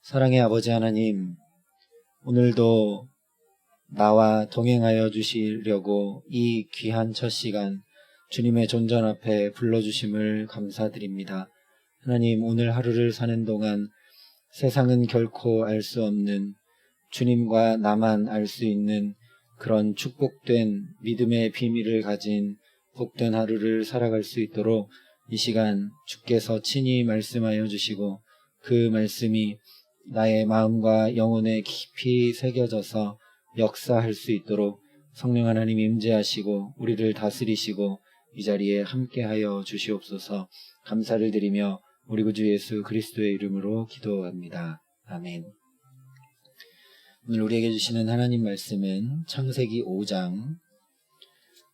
사랑의 아버지 하나님, 오늘도 나와 동행하여 주시려고 이 귀한 첫 시간 주님의 존전 앞에 불러주심을 감사드립니다. 하나님, 오늘 하루를 사는 동안 세상은 결코 알 수 없는 주님과 나만 알 수 있는 그런 축복된 믿음의 비밀을 가진 복된 하루를 살아갈 수 있도록 이 시간 주께서 친히 말씀하여 주시고 그 말씀이 나의 마음과 영혼에 깊이 새겨져서 역사할 수 있도록 성령 하나님 임재하시고 우리를 다스리시고 이 자리에 함께하여 주시옵소서. 감사를 드리며 우리 구주 예수 그리스도의 이름으로 기도합니다. 아멘. 오늘 우리에게 주시는 하나님 말씀은 창세기 5장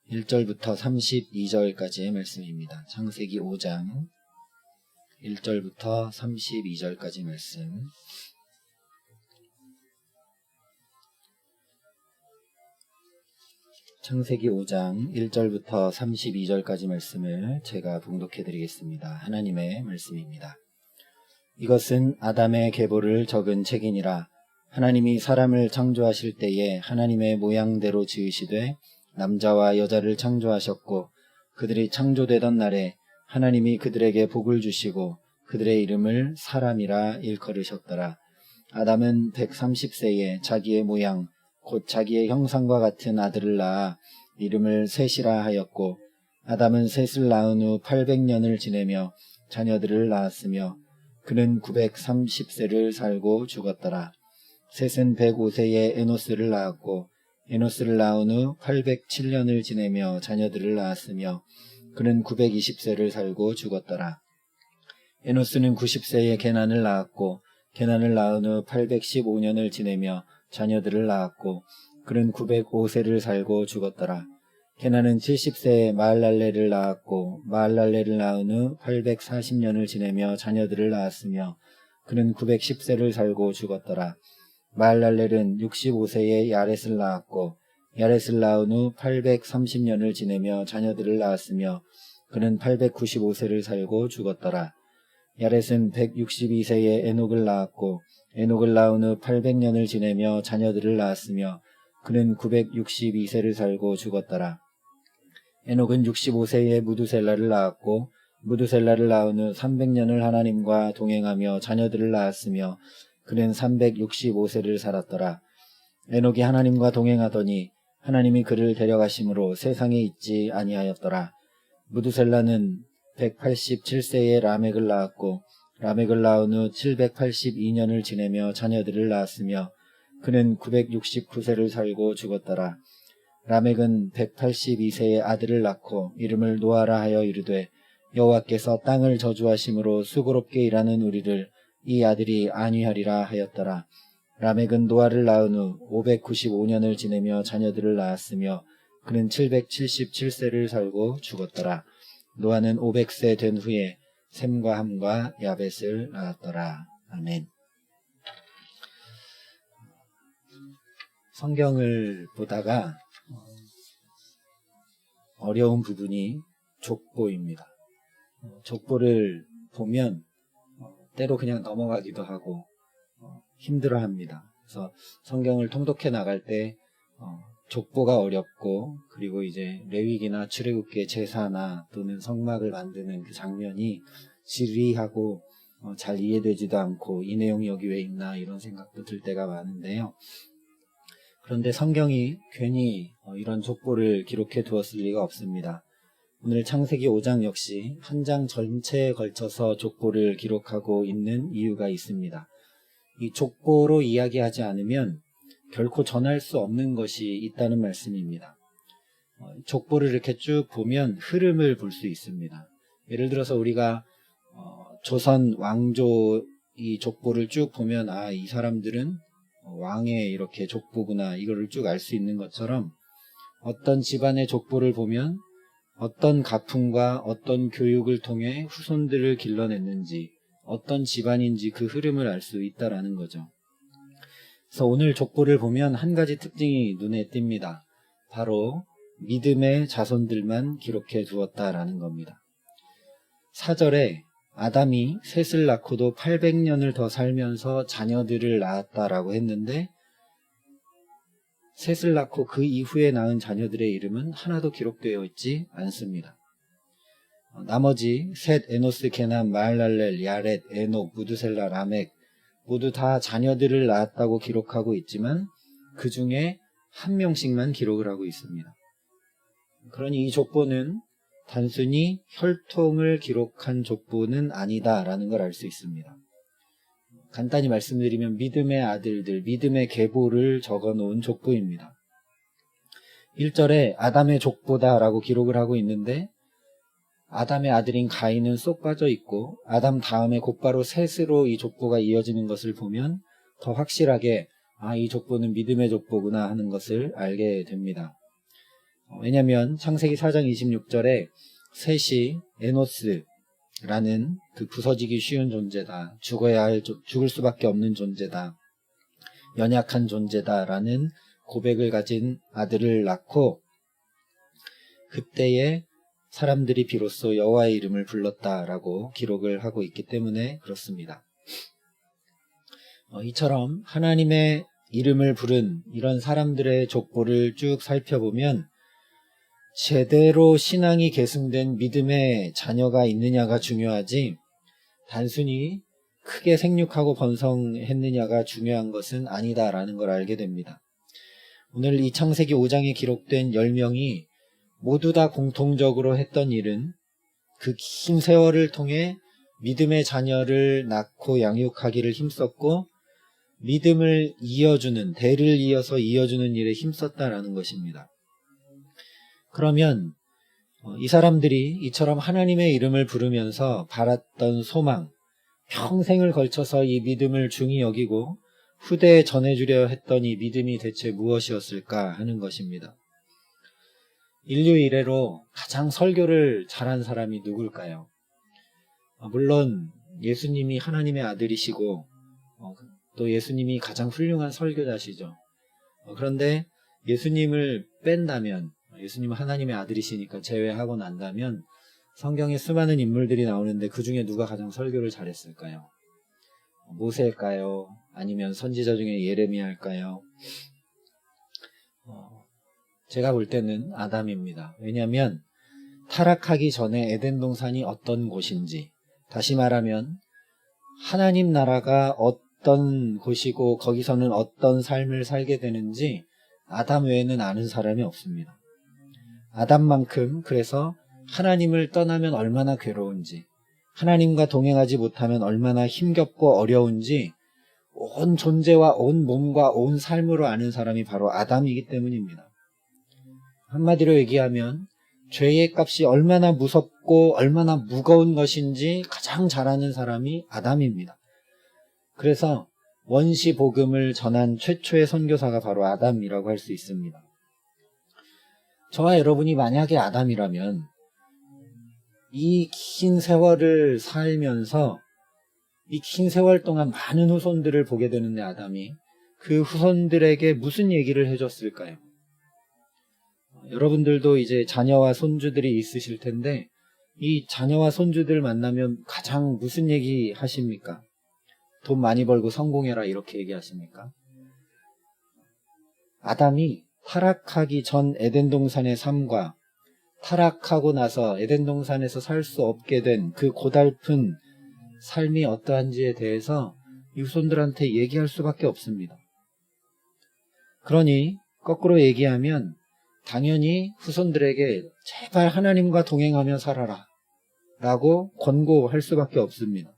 1절부터 32절까지의 말씀입니다. 창세기 5장 1절부터 32절까지 말씀. 창세기 5장 1절부터 32절까지 말씀을 제가 봉독해 드리겠습니다. 하나님의 말씀입니다. 이것은 아담의 계보를 적은 책이니라. 하나님이 사람을 창조하실 때에 하나님의 모양대로 지으시되 남자와 여자를 창조하셨고 그들이 창조되던 날에 하나님이 그들에게 복을 주시고 그들의 이름을 사람이라 일컬으셨더라. 아담은 130세에 자기의 모양 곧 자기의 형상과 같은 아들을 낳아 이름을 셋이라 하였고 아담은 셋을 낳은 후 800년을 지내며 자녀들을 낳았으며 그는 930세를 살고 죽었더라. 셋은 105세에 에노스를 낳았고 에노스를 낳은 후 807년을 지내며 자녀들을 낳았으며 그는 920세를 살고 죽었더라. 에노스는 90세에 게난을 낳았고 게난을 낳은 후 815년을 지내며 자녀들을 낳았고 그는 905세를 살고 죽었더라. 게난은 70세에 마할랄레를 낳았고 마할랄레를 낳은 후 840년을 지내며 자녀들을 낳았으며 그는 910세를 살고 죽었더라. 마할랄렐은 65세에 야렛을 낳았고 야렛을 낳은 후 830년을 지내며 자녀들을 낳았으며 그는 895세를 살고 죽었더라. 야렛은 162세에 에녹을 낳았고 에녹을 낳은 후 800년을 지내며 자녀들을 낳았으며 그는 962세를 살고 죽었더라. 에녹은 65세에 무두셀라를 낳았고 무두셀라를 낳은 후 300년을 하나님과 동행하며 자녀들을 낳았으며 그는 365세를 살았더라. 에녹이 하나님과 동행하더니 하나님이 그를 데려가심으로 세상에 있지 아니하였더라. 무두셀라는 187세에 라멕을 낳았고 라멕을 낳은 후 782년을 지내며 자녀들을 낳았으며 그는 969세를 살고 죽었더라. 라멕은 182세에 아들을 낳고 이름을 노아라 하여 이르되 여호와께서 땅을 저주하심으로 수고롭게 일하는 우리를 이 아들이 안위하리라 하였더라. 라멕은 노아를 낳은 후 595년을 지내며 자녀들을 낳았으며 그는 777세를 살고 죽었더라. 노아는 500세 된 후에 셈과 함과 야벳을 낳았더라. 아멘. 성경을 보다가 어려운 부분이 족보입니다. 족보를 보면 때로 그냥 넘어가기도 하고 힘들어합니다. 그래서 성경을 통독해 나갈 때 족보가 어렵고 그리고 이제 레위기나 출애굽기의 제사나 또는 성막을 만드는 그 장면이 지리하고 잘 이해되지도 않고 이 내용이 여기 왜 있나 이런 생각도 들 때가 많은데요. 그런데 성경이 괜히 이런 족보를 기록해 두었을 리가 없습니다. 오늘 창세기 5장 역시 한 장 전체에 걸쳐서 족보를 기록하고 있는 이유가 있습니다. 이 족보로 이야기하지 않으면 결코 전할 수 없는 것이 있다는 말씀입니다. 족보를 이렇게 쭉 보면 흐름을 볼 수 있습니다. 예를 들어서 우리가 조선 왕조 이 족보를 쭉 보면 이 사람들은 왕의 이렇게 족보구나 이거를 쭉 알 수 있는 것처럼 어떤 집안의 족보를 보면 어떤 가풍과 어떤 교육을 통해 후손들을 길러냈는지 어떤 집안인지 그 흐름을 알 수 있다라는 거죠. 그래서 오늘 족보를 보면 한 가지 특징이 눈에 띕니다. 바로 믿음의 자손들만 기록해 두었다라는 겁니다. 4절에 아담이 셋을 낳고도 800년을 더 살면서 자녀들을 낳았다라고 했는데 셋을 낳고 그 이후에 낳은 자녀들의 이름은 하나도 기록되어 있지 않습니다. 나머지 셋, 에노스, 게남, 마할랄렐, 야렛, 에녹, 무드셀라, 라멕 모두 다 자녀들을 낳았다고 기록하고 있지만 그 중에 한 명씩만 기록을 하고 있습니다. 그러니 이 족보는 단순히 혈통을 기록한 족보는 아니다라는 걸 알 수 있습니다. 간단히 말씀드리면 믿음의 아들들, 믿음의 계보를 적어놓은 족보입니다. 1절에 아담의 족보다라고 기록을 하고 있는데 아담의 아들인 가인은 쏙 빠져 있고 아담 다음에 곧바로 셋으로 이 족보가 이어지는 것을 보면 더 확실하게 이 족보는 믿음의 족보구나 하는 것을 알게 됩니다. 왜냐하면 창세기 4장 26절에 셋이 에노스라는 그 부서지기 쉬운 존재다, 죽을 수밖에 없는 존재다, 연약한 존재다라는 고백을 가진 아들을 낳고 그때에 사람들이 비로소 여호와의 이름을 불렀다라고 기록을 하고 있기 때문에 그렇습니다. 이처럼 하나님의 이름을 부른 이런 사람들의 족보를 쭉 살펴보면 제대로 신앙이 계승된 믿음의 자녀가 있느냐가 중요하지 단순히 크게 생육하고 번성했느냐가 중요한 것은 아니다라는 걸 알게 됩니다. 오늘 이 창세기 5장에 기록된 10명이 모두 다 공통적으로 했던 일은 그 긴 세월을 통해 믿음의 자녀를 낳고 양육하기를 힘썼고 믿음을 이어주는, 대를 이어서 이어주는 일에 힘썼다라는 것입니다. 그러면 이 사람들이 이처럼 하나님의 이름을 부르면서 바랐던 소망, 평생을 걸쳐서 이 믿음을 중히 여기고 후대에 전해주려 했던 이 믿음이 대체 무엇이었을까 하는 것입니다. 인류 이래로 가장 설교를 잘한 사람이 누굴까요? 물론 예수님이 하나님의 아들이시고 또 예수님이 가장 훌륭한 설교자시죠. 그런데 예수님을 뺀다면, 예수님은 하나님의 아들이시니까 제외하고 난다면 성경에 수많은 인물들이 나오는데 그 중에 누가 가장 설교를 잘했을까요? 모세일까요? 아니면 선지자 중에 예레미야일까요? 제가 볼 때는 아담입니다. 왜냐하면 타락하기 전에 에덴 동산이 어떤 곳인지, 다시 말하면 하나님 나라가 어떤 곳이고 거기서는 어떤 삶을 살게 되는지 아담 외에는 아는 사람이 없습니다. 아담만큼 그래서 하나님을 떠나면 얼마나 괴로운지, 하나님과 동행하지 못하면 얼마나 힘겹고 어려운지 온 존재와 온 몸과 온 삶으로 아는 사람이 바로 아담이기 때문입니다. 한마디로 얘기하면 죄의 값이 얼마나 무섭고 얼마나 무거운 것인지 가장 잘 아는 사람이 아담입니다. 그래서 원시 복음을 전한 최초의 선교사가 바로 아담이라고 할 수 있습니다. 저와 여러분이 만약에 아담이라면 이 긴 세월을 살면서 이 긴 세월 동안 많은 후손들을 보게 되는데 아담이 그 후손들에게 무슨 얘기를 해줬을까요? 여러분들도 이제 자녀와 손주들이 있으실 텐데 이 자녀와 손주들 만나면 가장 무슨 얘기 하십니까? 돈 많이 벌고 성공해라 이렇게 얘기하십니까? 아담이 타락하기 전 에덴 동산의 삶과 타락하고 나서 에덴 동산에서 살 수 없게 된 그 고달픈 삶이 어떠한지에 대해서 이 후손들한테 얘기할 수밖에 없습니다. 그러니 거꾸로 얘기하면 당연히 후손들에게 제발 하나님과 동행하며 살아라 라고 권고할 수밖에 없습니다.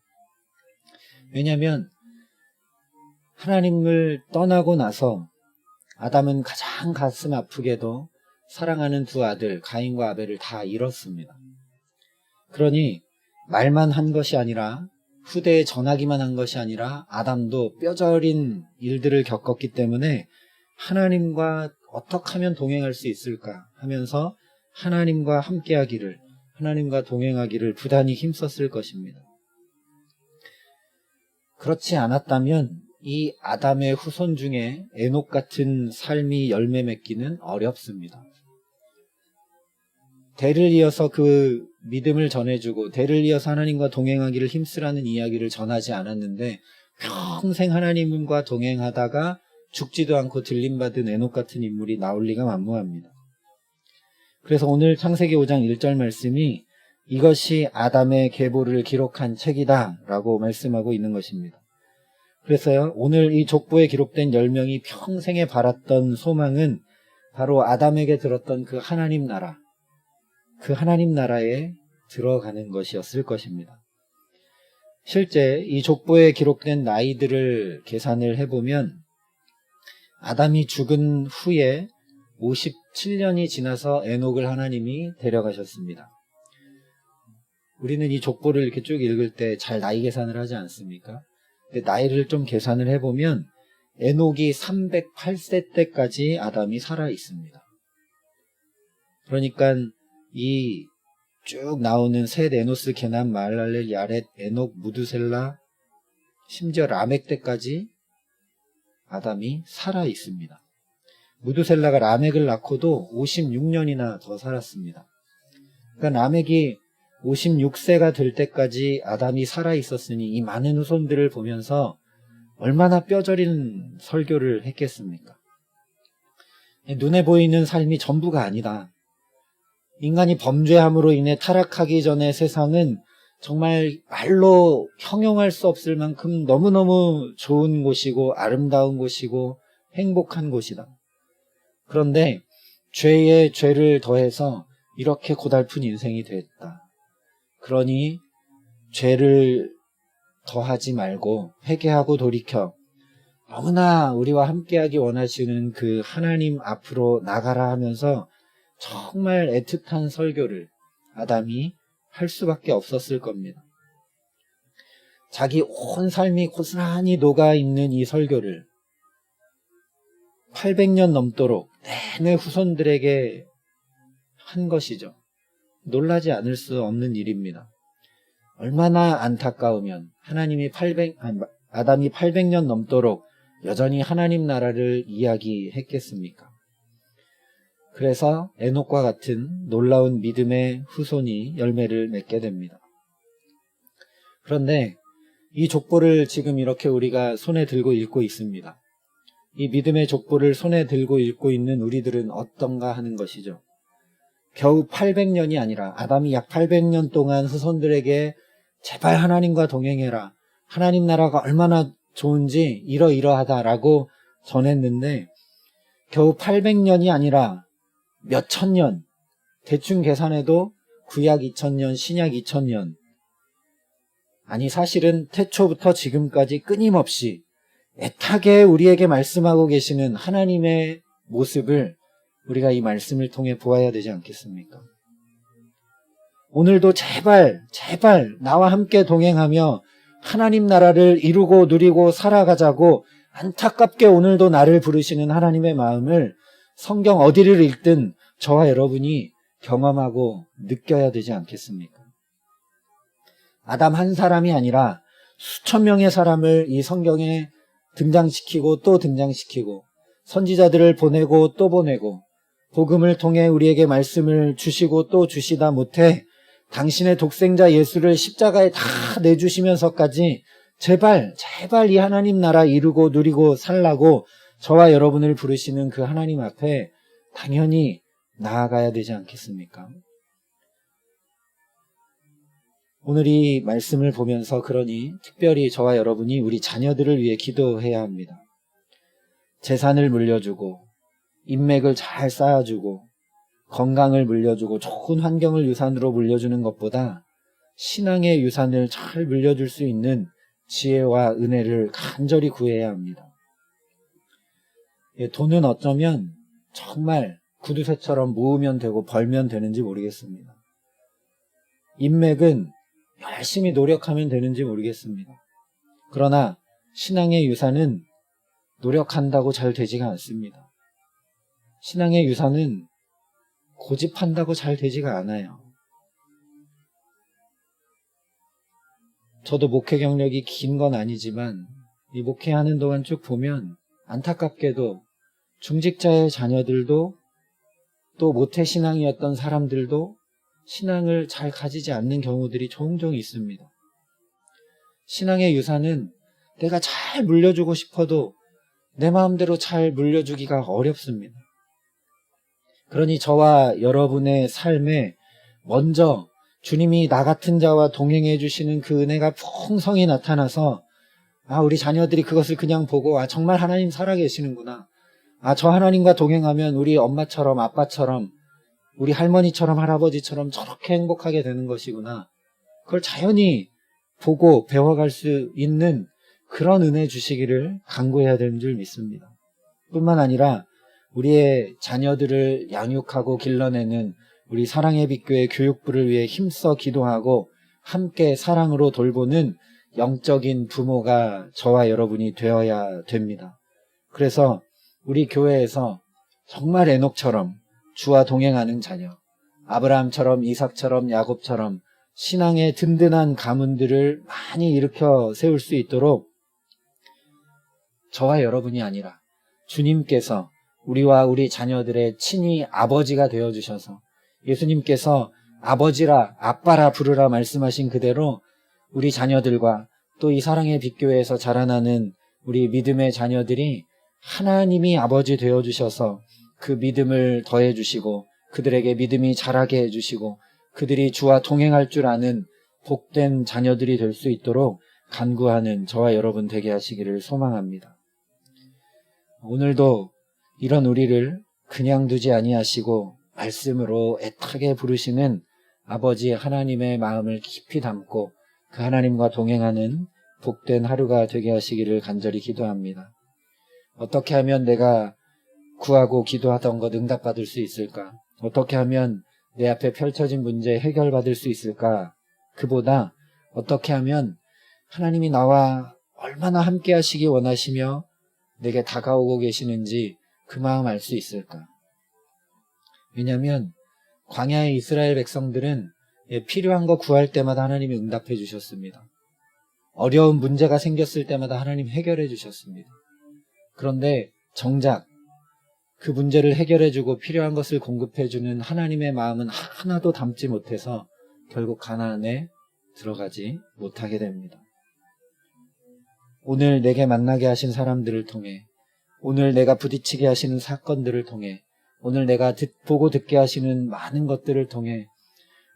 왜냐하면 하나님을 떠나고 나서 아담은 가장 가슴 아프게도 사랑하는 두 아들 가인과 아벨을 다 잃었습니다. 그러니 말만 한 것이 아니라 후대에 전하기만 한 것이 아니라 아담도 뼈저린 일들을 겪었기 때문에 하나님과 어떻게 하면 동행할 수 있을까 하면서 하나님과 함께하기를, 하나님과 동행하기를 부단히 힘썼을 것입니다. 그렇지 않았다면 이 아담의 후손 중에 에녹 같은 삶이 열매 맺기는 어렵습니다. 대를 이어서 그 믿음을 전해주고 대를 이어서 하나님과 동행하기를 힘쓰라는 이야기를 전하지 않았는데 평생 하나님과 동행하다가 죽지도 않고 들림받은 에녹 같은 인물이 나올 리가 만무합니다. 그래서 오늘 창세기 5장 1절 말씀이 이것이 아담의 계보를 기록한 책이다 라고 말씀하고 있는 것입니다. 그래서요, 오늘 이 족보에 기록된 10명이 평생에 바랐던 소망은 바로 아담에게 들었던 그 하나님 나라, 그 하나님 나라에 들어가는 것이었을 것입니다. 실제 이 족보에 기록된 나이들을 계산을 해보면 아담이 죽은 후에 57년이 지나서 에녹을 하나님이 데려가셨습니다. 우리는 이 족보를 이렇게 쭉 읽을 때 잘 나이 계산을 하지 않습니까? 근데 나이를 좀 계산을 해보면 에녹이 308세 때까지 아담이 살아 있습니다. 그러니까 이 쭉 나오는 셋, 에노스, 게남, 마할랄렐, 야렛, 에녹, 무두셀라, 심지어 라멕 때까지 아담이 살아 있습니다. 무두셀라가 라멕을 낳고도 56년이나 더 살았습니다. 그러니까 라멕이 56세가 될 때까지 아담이 살아 있었으니 이 많은 후손들을 보면서 얼마나 뼈저린 설교를 했겠습니까? 눈에 보이는 삶이 전부가 아니다. 인간이 범죄함으로 인해 타락하기 전에 세상은 정말 말로 형용할 수 없을 만큼 너무너무 좋은 곳이고 아름다운 곳이고 행복한 곳이다. 그런데 죄에 죄를 더해서 이렇게 고달픈 인생이 됐다. 그러니 죄를 더하지 말고 회개하고 돌이켜 너무나 우리와 함께하기 원하시는 그 하나님 앞으로 나가라 하면서 정말 애틋한 설교를 아담이 할 수밖에 없었을 겁니다. 자기 온 삶이 고스란히 녹아있는 이 설교를 800년 넘도록 내내 후손들에게 한 것이죠. 놀라지 않을 수 없는 일입니다. 얼마나 안타까우면 아담이 800년 넘도록 여전히 하나님 나라를 이야기했겠습니까? 그래서 에녹과 같은 놀라운 믿음의 후손이 열매를 맺게 됩니다. 그런데 이 족보를 지금 이렇게 우리가 손에 들고 읽고 있습니다. 이 믿음의 족보를 손에 들고 읽고 있는 우리들은 어떤가 하는 것이죠. 겨우 800년이 아니라 아담이 약 800년 동안 후손들에게 제발 하나님과 동행해라. 하나님 나라가 얼마나 좋은지 이러이러하다라고 전했는데 겨우 800년이 아니라 몇 천 년, 대충 계산해도 구약 2000년, 신약 2000년, 아니 사실은 태초부터 지금까지 끊임없이 애타게 우리에게 말씀하고 계시는 하나님의 모습을 우리가 이 말씀을 통해 보아야 되지 않겠습니까? 오늘도 제발 나와 함께 동행하며 하나님 나라를 이루고 누리고 살아가자고 안타깝게 오늘도 나를 부르시는 하나님의 마음을 성경 어디를 읽든 저와 여러분이 경험하고 느껴야 되지 않겠습니까? 아담 한 사람이 아니라 수천 명의 사람을 이 성경에 등장시키고 또 등장시키고 선지자들을 보내고 또 보내고 복음을 통해 우리에게 말씀을 주시고 또 주시다 못해 당신의 독생자 예수를 십자가에 다 내주시면서까지 제발 이 하나님 나라 이루고 누리고 살라고 저와 여러분을 부르시는 그 하나님 앞에 당연히 나아가야 되지 않겠습니까? 오늘 이 말씀을 보면서 그러니 특별히 저와 여러분이 우리 자녀들을 위해 기도해야 합니다. 재산을 물려주고 인맥을 잘 쌓아주고 건강을 물려주고 좋은 환경을 유산으로 물려주는 것보다 신앙의 유산을 잘 물려줄 수 있는 지혜와 은혜를 간절히 구해야 합니다. 돈은 어쩌면 정말 구두쇠처럼 모으면 되고 벌면 되는지 모르겠습니다. 인맥은 열심히 노력하면 되는지 모르겠습니다. 그러나 신앙의 유산은 노력한다고 잘 되지가 않습니다. 신앙의 유산은 고집한다고 잘 되지가 않아요. 저도 목회 경력이 긴 건 아니지만 이 목회하는 동안 쭉 보면 안타깝게도 중직자의 자녀들도 또 모태신앙이었던 사람들도 신앙을 잘 가지지 않는 경우들이 종종 있습니다. 신앙의 유산은 내가 잘 물려주고 싶어도 내 마음대로 잘 물려주기가 어렵습니다. 그러니 저와 여러분의 삶에 먼저 주님이 나 같은 자와 동행해 주시는 그 은혜가 풍성히 나타나서 우리 자녀들이 그것을 그냥 보고 정말 하나님 살아계시는구나. 저 하나님과 동행하면 우리 엄마처럼 아빠처럼 우리 할머니처럼 할아버지처럼 저렇게 행복하게 되는 것이구나. 그걸 자연히 보고 배워갈 수 있는 그런 은혜 주시기를 간구해야 되는 줄 믿습니다. 뿐만 아니라 우리의 자녀들을 양육하고 길러내는 우리 사랑의 빛교회 교육부를 위해 힘써 기도하고 함께 사랑으로 돌보는 영적인 부모가 저와 여러분이 되어야 됩니다. 그래서 우리 교회에서 정말 에녹처럼 주와 동행하는 자녀, 아브라함처럼 이삭처럼 야곱처럼 신앙의 든든한 가문들을 많이 일으켜 세울 수 있도록 저와 여러분이 아니라 주님께서 우리와 우리 자녀들의 친히 아버지가 되어주셔서 예수님께서 아버지라 아빠라 부르라 말씀하신 그대로 우리 자녀들과 또 이 사랑의 빛교회에서 자라나는 우리 믿음의 자녀들이 하나님이 아버지 되어주셔서 그 믿음을 더해주시고 그들에게 믿음이 자라게 해주시고 그들이 주와 동행할 줄 아는 복된 자녀들이 될 수 있도록 간구하는 저와 여러분 되게 하시기를 소망합니다. 오늘도 이런 우리를 그냥 두지 아니하시고 말씀으로 애타게 부르시는 아버지 하나님의 마음을 깊이 담고 그 하나님과 동행하는 복된 하루가 되게 하시기를 간절히 기도합니다. 어떻게 하면 내가 구하고 기도하던 것 응답받을 수 있을까? 어떻게 하면 내 앞에 펼쳐진 문제 해결받을 수 있을까? 그보다 어떻게 하면 하나님이 나와 얼마나 함께 하시기 원하시며 내게 다가오고 계시는지 그 마음 알 수 있을까? 왜냐하면 광야의 이스라엘 백성들은 필요한 거 구할 때마다 하나님이 응답해 주셨습니다. 어려운 문제가 생겼을 때마다 하나님 해결해 주셨습니다. 그런데 정작 그 문제를 해결해주고 필요한 것을 공급해주는 하나님의 마음은 하나도 담지 못해서 결국 가나안에 들어가지 못하게 됩니다. 오늘 내게 만나게 하신 사람들을 통해, 오늘 내가 부딪히게 하시는 사건들을 통해, 오늘 내가 보고 듣게 하시는 많은 것들을 통해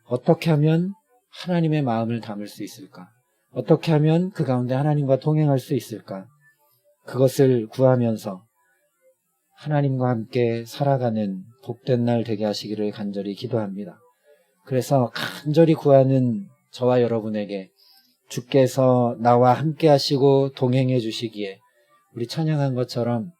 어떻게 하면 하나님의 마음을 담을 수 있을까? 어떻게 하면 그 가운데 하나님과 동행할 수 있을까? 그것을 구하면서 하나님과 함께 살아가는 복된 날 되게 하시기를 간절히 기도합니다. 그래서 간절히 구하는 저와 여러분에게 주께서 나와 함께 하시고 동행해 주시기에 우리 찬양한 것처럼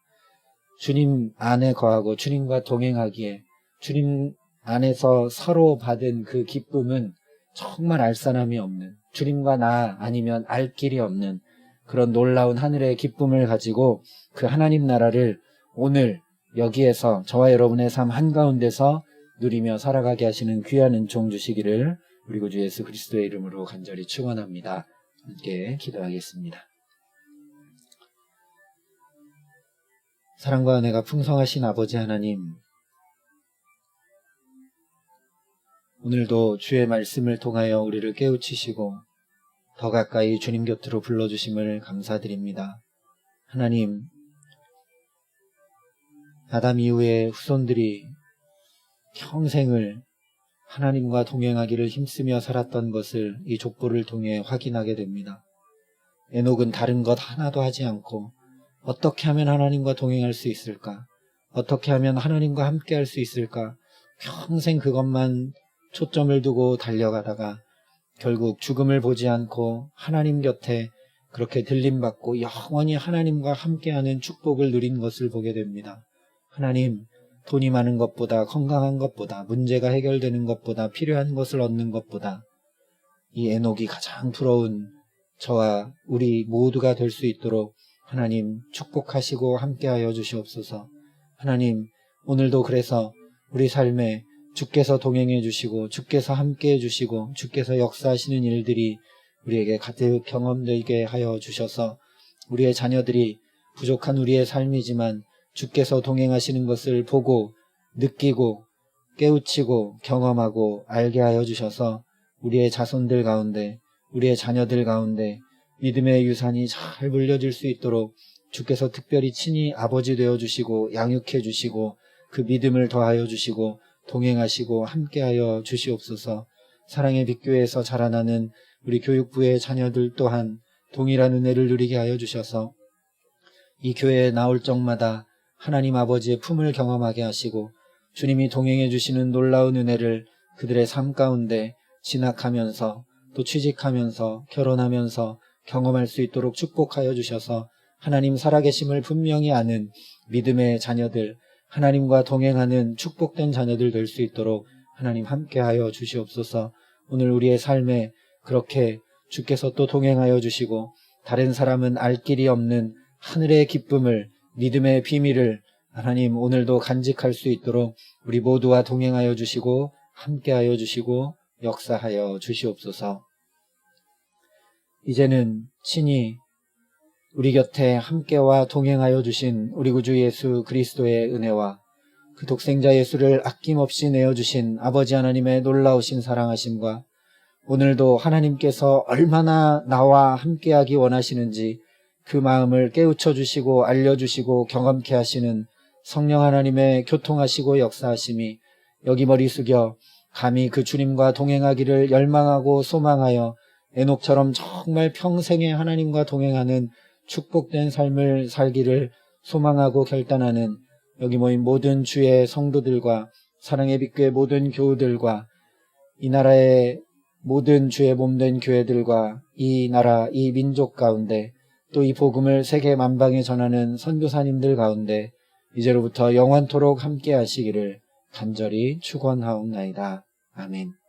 주님 안에 거하고 주님과 동행하기에 주님 안에서 서로 받은 그 기쁨은 정말 알 사람이 없는, 주님과 나 아니면 알 길이 없는 그런 놀라운 하늘의 기쁨을 가지고 그 하나님 나라를 오늘 여기에서 저와 여러분의 삶 한가운데서 누리며 살아가게 하시는 귀한 은총 주시기를 우리 구주 예수 그리스도의 이름으로 간절히 축원합니다. 함께 기도하겠습니다. 사랑과 은혜가 풍성하신 아버지 하나님, 오늘도 주의 말씀을 통하여 우리를 깨우치시고 더 가까이 주님 곁으로 불러주심을 감사드립니다. 하나님, 아담 이후의 후손들이 평생을 하나님과 동행하기를 힘쓰며 살았던 것을 이 족보를 통해 확인하게 됩니다. 에녹은 다른 것 하나도 하지 않고 어떻게 하면 하나님과 동행할 수 있을까? 어떻게 하면 하나님과 함께 할 수 있을까? 평생 그것만 초점을 두고 달려가다가 결국 죽음을 보지 않고 하나님 곁에 그렇게 들림받고 영원히 하나님과 함께하는 축복을 누린 것을 보게 됩니다. 하나님, 돈이 많은 것보다, 건강한 것보다, 문제가 해결되는 것보다, 필요한 것을 얻는 것보다 이 에녹이 가장 부러운 저와 우리 모두가 될 수 있도록 하나님 축복하시고 함께하여 주시옵소서. 하나님, 오늘도 그래서 우리 삶에 주께서 동행해 주시고 주께서 함께해 주시고 주께서 역사하시는 일들이 우리에게 가득 경험되게 하여 주셔서 우리의 자녀들이 부족한 우리의 삶이지만 주께서 동행하시는 것을 보고 느끼고 깨우치고 경험하고 알게 하여 주셔서 우리의 자손들 가운데, 우리의 자녀들 가운데 믿음의 유산이 잘 물려질 수 있도록 주께서 특별히 친히 아버지 되어주시고 양육해 주시고 그 믿음을 더하여 주시고 동행하시고 함께하여 주시옵소서. 사랑의 빛교회에서 자라나는 우리 교육부의 자녀들 또한 동일한 은혜를 누리게 하여 주셔서 이 교회에 나올 적마다 하나님 아버지의 품을 경험하게 하시고 주님이 동행해 주시는 놀라운 은혜를 그들의 삶 가운데 진학하면서 또 취직하면서 결혼하면서 경험할 수 있도록 축복하여 주셔서 하나님 살아계심을 분명히 아는 믿음의 자녀들, 하나님과 동행하는 축복된 자녀들 될 수 있도록 하나님 함께하여 주시옵소서. 오늘 우리의 삶에 그렇게 주께서 또 동행하여 주시고 다른 사람은 알 길이 없는 하늘의 기쁨을, 믿음의 비밀을 하나님 오늘도 간직할 수 있도록 우리 모두와 동행하여 주시고 함께하여 주시고 역사하여 주시옵소서. 이제는 친히 우리 곁에 함께와 동행하여 주신 우리 구주 예수 그리스도의 은혜와 그 독생자 예수를 아낌없이 내어주신 아버지 하나님의 놀라우신 사랑하심과 오늘도 하나님께서 얼마나 나와 함께하기 원하시는지 그 마음을 깨우쳐 주시고 알려주시고 경험케 하시는 성령 하나님의 교통하시고 역사하심이 여기 머리 숙여 감히 그 주님과 동행하기를 열망하고 소망하여 에녹처럼 정말 평생에 하나님과 동행하는 축복된 삶을 살기를 소망하고 결단하는 여기 모인 모든 주의 성도들과 사랑의 빛교회 모든 교우들과 이 나라의 모든 주의 몸된 교회들과 이 나라 이 민족 가운데 또 이 복음을 세계 만방에 전하는 선교사님들 가운데 이제로부터 영원토록 함께 하시기를 간절히 축원하옵나이다. 아멘.